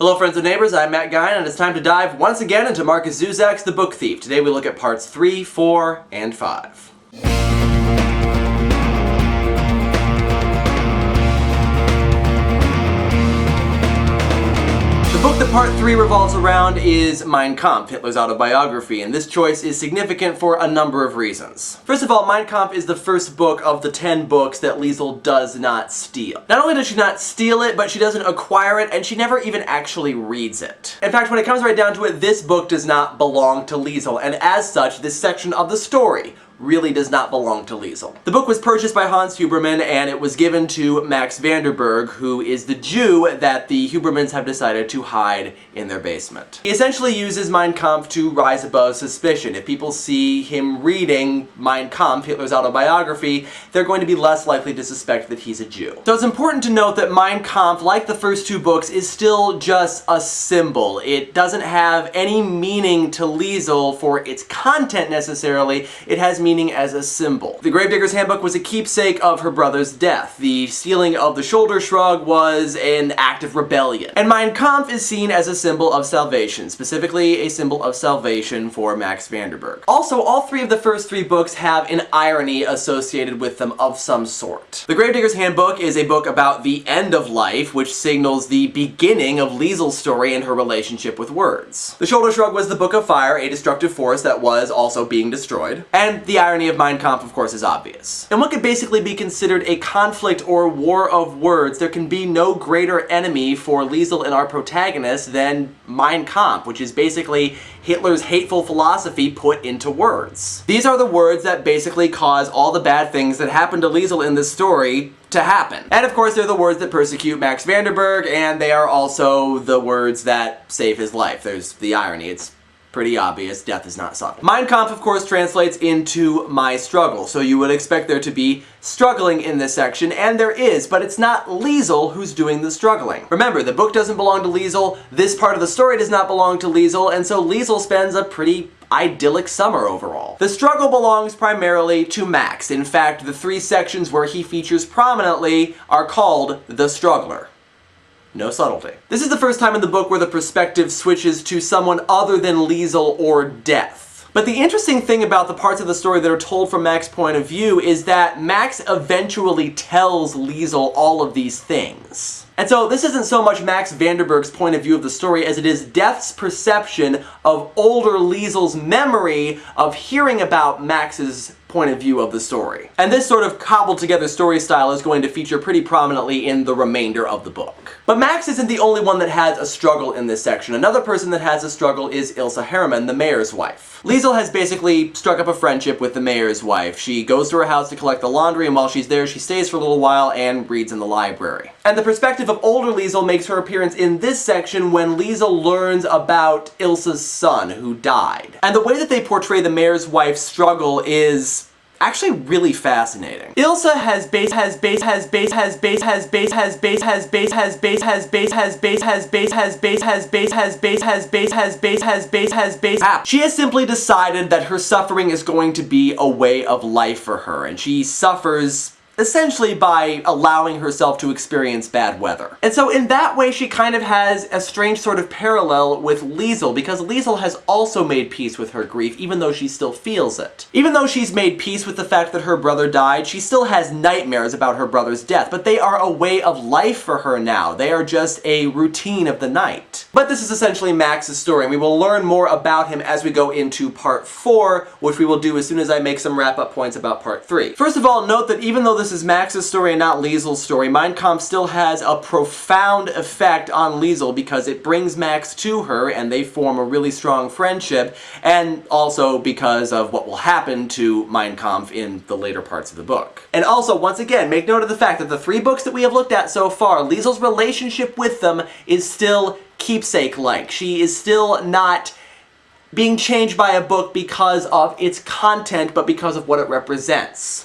Hello friends and neighbors, I'm Matt Guyan, and it's time to dive once again into Marcus Zuzak's The Book Thief. Today we look at parts 3, 4, and 5. The book that part 3 revolves around is Mein Kampf, Hitler's autobiography, and this choice is significant for a number of reasons. First of all, Mein Kampf is the first book of the 10 books that Liesl does not steal. Not only does she not steal it, but she doesn't acquire it, and she never even actually reads it. In fact, when it comes right down to it, this book does not belong to Liesl, and as such, this section of the story really does not belong to Liesl. The book was purchased by Hans Huberman, and it was given to Max Vanderberg, who is the Jew that the Hubermans have decided to hide in their basement. He essentially uses Mein Kampf to rise above suspicion. If people see him reading Mein Kampf, Hitler's autobiography, they're going to be less likely to suspect that he's a Jew. So it's important to note that Mein Kampf, like the first two books, is still just a symbol. It doesn't have any meaning to Liesl for its content necessarily. It has meaning as a symbol. The Gravediggers Handbook was a keepsake of her brother's death. The stealing of the shoulder shrug was an act of rebellion. And Mein Kampf is seen as a symbol of salvation, specifically a symbol of salvation for Max Vanderberg. Also, all three of the first three books have an irony associated with them of some sort. The Gravediggers Handbook is a book about the end of life, which signals the beginning of Liesl's story and her relationship with words. The shoulder shrug was the Book of Fire, a destructive force that was also being destroyed. And the irony of Mein Kampf, of course, is obvious. And what could basically be considered a conflict or war of words, there can be no greater enemy for Liesl and our protagonist than Mein Kampf, which is basically Hitler's hateful philosophy put into words. These are the words that basically cause all the bad things that happen to Liesl in this story to happen. And of course, they're the words that persecute Max Vanderberg, and they are also the words that save his life. There's the irony. It's pretty obvious. Death is not subtle. Mein Kampf, of course, translates into my struggle, so you would expect there to be struggling in this section, and there is, but it's not Liesl who's doing the struggling. Remember, the book doesn't belong to Liesl, this part of the story does not belong to Liesl, and so Liesl spends a pretty idyllic summer overall. The struggle belongs primarily to Max. In fact, the three sections where he features prominently are called The Struggler. No subtlety. This is the first time in the book where the perspective switches to someone other than Liesl or death. But the interesting thing about the parts of the story that are told from Max's point of view is that Max eventually tells Liesl all of these things. And so this isn't so much Max Vanderberg's point of view of the story as it is Death's perception of older Liesl's memory of hearing about Max's point of view of the story. And this sort of cobbled together story style is going to feature pretty prominently in the remainder of the book. But Max isn't the only one that has a struggle in this section. Another person that has a struggle is Ilsa Hermann, the mayor's wife. Liesl has basically struck up a friendship with the mayor's wife. She goes to her house to collect the laundry, and while she's there, she stays for a little while and reads in the library. And the perspective of older Liesl makes her appearance in this section when Liesl learns about Ilsa's son, who died. And the way that they portray the mayor's wife's struggle is actually really fascinating. Ilsa she has simply decided that her suffering is going to be a way of life for her, and she suffers essentially by allowing herself to experience bad weather. And so in that way, she kind of has a strange sort of parallel with Liesl, because Liesl has also made peace with her grief, even though she still feels it. Even though she's made peace with the fact that her brother died, she still has nightmares about her brother's death, but they are a way of life for her now. They are just a routine of the night. But this is essentially Max's story, and we will learn more about him as we go into part 4, which we will do as soon as I make some wrap-up points about part 3. First of all, note that even though this is Max's story and not Liesl's story, Mein Kampf still has a profound effect on Liesl because it brings Max to her and they form a really strong friendship, and also because of what will happen to Mein Kampf in the later parts of the book. And also, once again, make note of the fact that the three books that we have looked at so far, Liesl's relationship with them is still keepsake-like. She is still not being changed by a book because of its content, but because of what it represents.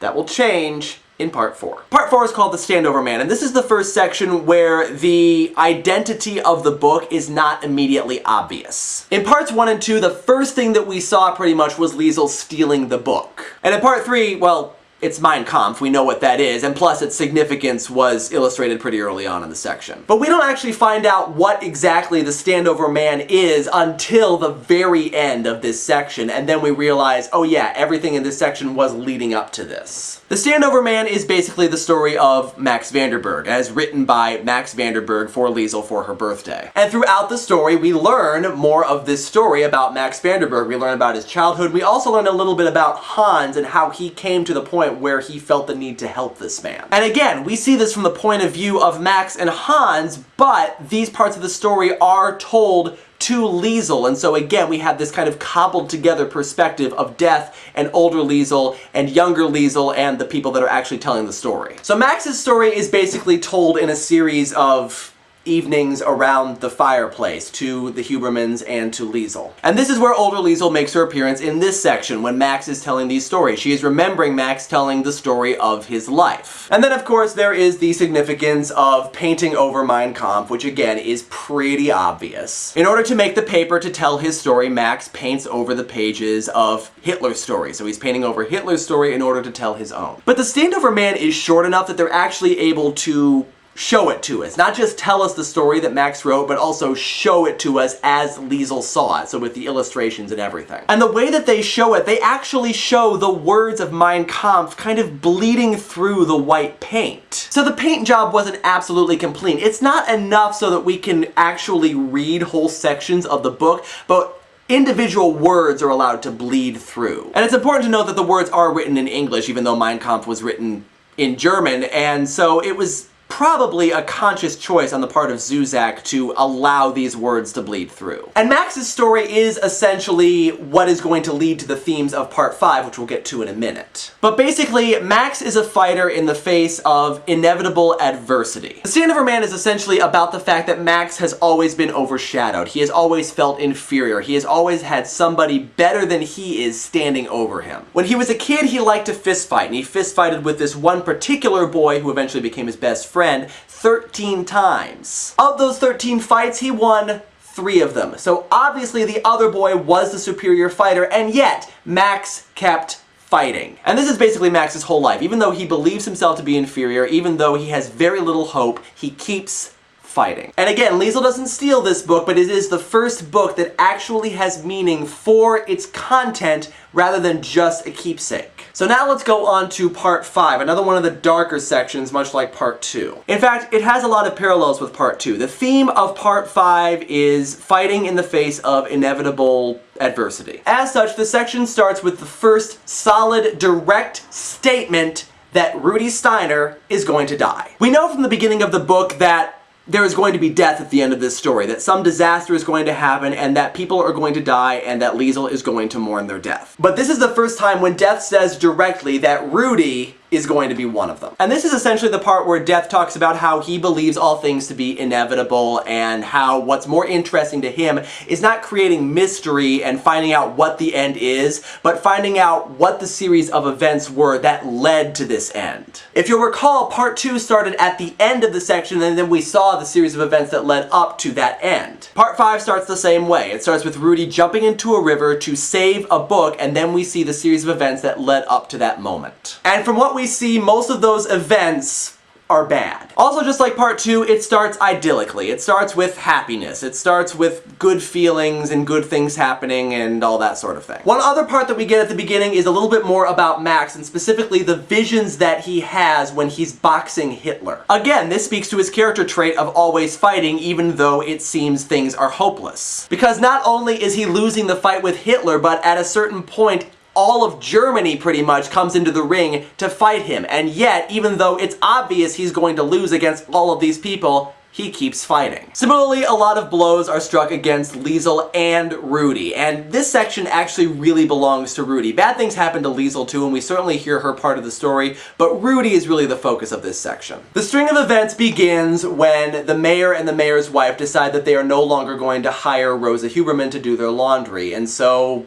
That will change in part 4. Part 4 is called The Standover Man, and this is the first section where the identity of the book is not immediately obvious. In parts 1 and 2, the first thing that we saw pretty much was Liesl stealing the book. And in part 3, well, it's Mein Kampf, we know what that is, and plus its significance was illustrated pretty early on in the section. But we don't actually find out what exactly the Standover Man is until the very end of this section, and then we realize, oh yeah, everything in this section was leading up to this. The Standover Man is basically the story of Max Vanderburg, as written by Max Vanderburg for Liesel for her birthday. And throughout the story, we learn more of this story about Max Vanderburg. We learn about his childhood. We also learn a little bit about Hans and how he came to the point where he felt the need to help this man. And again, we see this from the point of view of Max and Hans, but these parts of the story are told to Liesel, and so again we have this kind of cobbled together perspective of Death and older Liesel and younger Liesel and the people that are actually telling the story. So Max's story is basically told in a series of evenings around the fireplace to the Hubermans and to Liesel. And this is where older Liesel makes her appearance in this section when Max is telling these stories. She is remembering Max telling the story of his life. And then of course there is the significance of painting over Mein Kampf, which again is pretty obvious. In order to make the paper to tell his story, Max paints over the pages of Hitler's story. So he's painting over Hitler's story in order to tell his own. But the Standover Man is short enough that they're actually able to show it to us. Not just tell us the story that Max wrote, but also show it to us as Liesel saw it, so with the illustrations and everything. And the way that they show it, they actually show the words of Mein Kampf kind of bleeding through the white paint. So the paint job wasn't absolutely complete. It's not enough so that we can actually read whole sections of the book, but individual words are allowed to bleed through. And it's important to note that the words are written in English, even though Mein Kampf was written in German, and so it was probably a conscious choice on the part of Zuzak to allow these words to bleed through. And Max's story is essentially what is going to lead to the themes of Part 5, which we'll get to in a minute. But basically, Max is a fighter in the face of inevitable adversity. The Standover Man is essentially about the fact that Max has always been overshadowed. He has always felt inferior. He has always had somebody better than he is standing over him. When he was a kid, he liked to fist fight, and he fist fighted with this one particular boy who eventually became his best friend 13 times. Of those 13 fights, he won 3 of them. So obviously the other boy was the superior fighter, and yet Max kept fighting. And this is basically Max's whole life. Even though he believes himself to be inferior, even though he has very little hope, he keeps fighting. And again, Liesel doesn't steal this book, but it is the first book that actually has meaning for its content rather than just a keepsake. So now let's go on to Part 5, another one of the darker sections, much like Part 2. In fact, it has a lot of parallels with Part 2. The theme of Part 5 is fighting in the face of inevitable adversity. As such, the section starts with the first solid, direct statement that Rudy Steiner is going to die. We know from the beginning of the book that there is going to be death at the end of this story, that some disaster is going to happen, and that people are going to die, and that Liesel is going to mourn their death. But this is the first time when Death says directly that Rudy is going to be one of them. And this is essentially the part where Death talks about how he believes all things to be inevitable, and how what's more interesting to him is not creating mystery and finding out what the end is, but finding out what the series of events were that led to this end. If you'll recall, Part 2 started at the end of the section, and then we saw the series of events that led up to that end. Part 5 starts the same way. It starts with Rudy jumping into a river to save a book, and then we see the series of events that led up to that moment. And from what we see, most of those events are bad. Also, just like Part 2, it starts idyllically. It starts with happiness. It starts with good feelings and good things happening and all that sort of thing. One other part that we get at the beginning is a little bit more about Max, and specifically the visions that he has when he's boxing Hitler. Again, this speaks to his character trait of always fighting, even though it seems things are hopeless. Because not only is he losing the fight with Hitler, but at a certain point, all of Germany pretty much comes into the ring to fight him, and yet, even though it's obvious he's going to lose against all of these people, he keeps fighting. Similarly, a lot of blows are struck against Liesel and Rudy, and this section actually really belongs to Rudy. Bad things happen to Liesel too, and we certainly hear her part of the story, but Rudy is really the focus of this section. The string of events begins when the mayor and the mayor's wife decide that they are no longer going to hire Rosa Huberman to do their laundry, and so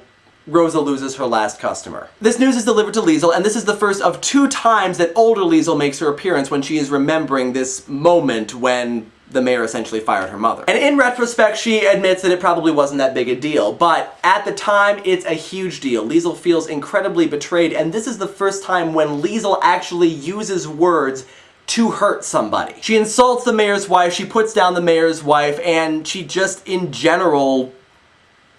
Rosa loses her last customer. This news is delivered to Liesel, and this is the first of 2 times that older Liesel makes her appearance when she is remembering this moment when the mayor essentially fired her mother. And in retrospect, she admits that it probably wasn't that big a deal, but at the time, it's a huge deal. Liesl feels incredibly betrayed, and this is the first time when Liesl actually uses words to hurt somebody. She insults the mayor's wife, she puts down the mayor's wife, and she just, in general,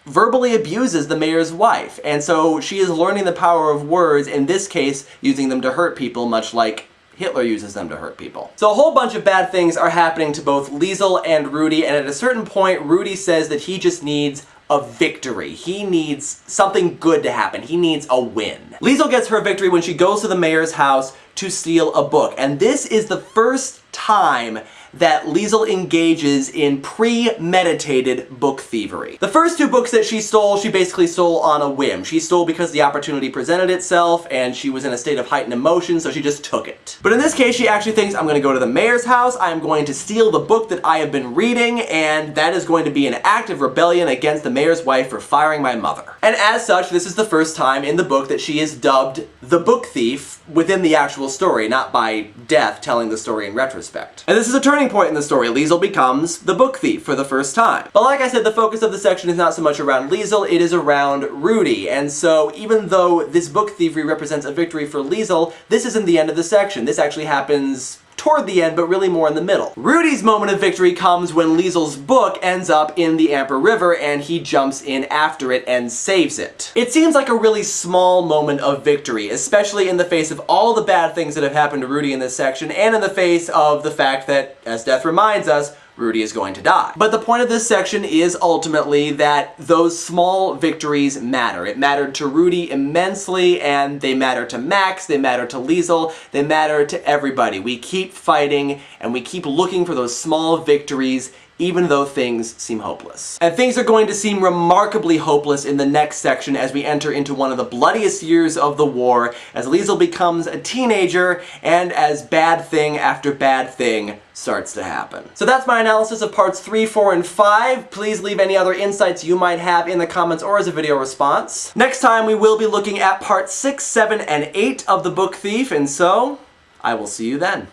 verbally abuses the mayor's wife. And so she is learning the power of words, in this case, using them to hurt people, much like Hitler uses them to hurt people. So a whole bunch of bad things are happening to both Liesl and Rudy, and at a certain point, Rudy says that he just needs a victory. He needs something good to happen. He needs a win. Liesl gets her victory when she goes to the mayor's house to steal a book, and this is the first time that Liesl engages in premeditated book thievery. The first two books that she stole, she basically stole on a whim. She stole because the opportunity presented itself and she was in a state of heightened emotion, so she just took it. But in this case, she actually thinks, I'm going to go to the mayor's house, I'm going to steal the book that I have been reading, and that is going to be an act of rebellion against the mayor's wife for firing my mother. And as such, this is the first time in the book that she is dubbed the book thief within the actual story, not by death telling the story in retrospect. And this is a turning point in the story. Liesl becomes the book thief for the first time. But like I said, the focus of the section is not so much around Liesl, it is around Rudy. And so even though this book thievery represents a victory for Liesl, this isn't the end of the section. This actually happens toward the end, but really more in the middle. Rudy's moment of victory comes when Liesl's book ends up in the Amper River and he jumps in after it and saves it. It seems like a really small moment of victory, especially in the face of all the bad things that have happened to Rudy in this section, and in the face of the fact that, as death reminds us, Rudy is going to die. But the point of this section is ultimately that those small victories matter. It mattered to Rudy immensely, and they matter to Max, they matter to Liesl, they matter to everybody. We keep fighting, and we keep looking for those small victories even though things seem hopeless. And things are going to seem remarkably hopeless in the next section as we enter into one of the bloodiest years of the war, as Liesl becomes a teenager, and as bad thing after bad thing starts to happen. So that's my analysis of parts 3, 4, and 5. Please leave any other insights you might have in the comments or as a video response. Next time we will be looking at parts 6, 7, and 8 of The Book Thief, and so I will see you then.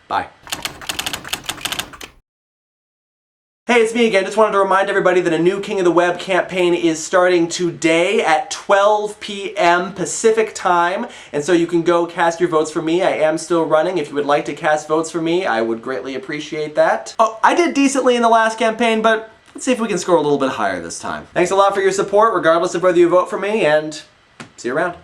Bye. Hey, it's me again. Just wanted to remind everybody that a new King of the Web campaign is starting today at 12 p.m. Pacific time, and so you can go cast your votes for me. I am still running. If you would like to cast votes for me, I would greatly appreciate that. Oh, I did decently in the last campaign, but let's see if we can score a little bit higher this time. Thanks a lot for your support, regardless of whether you vote for me, and see you around.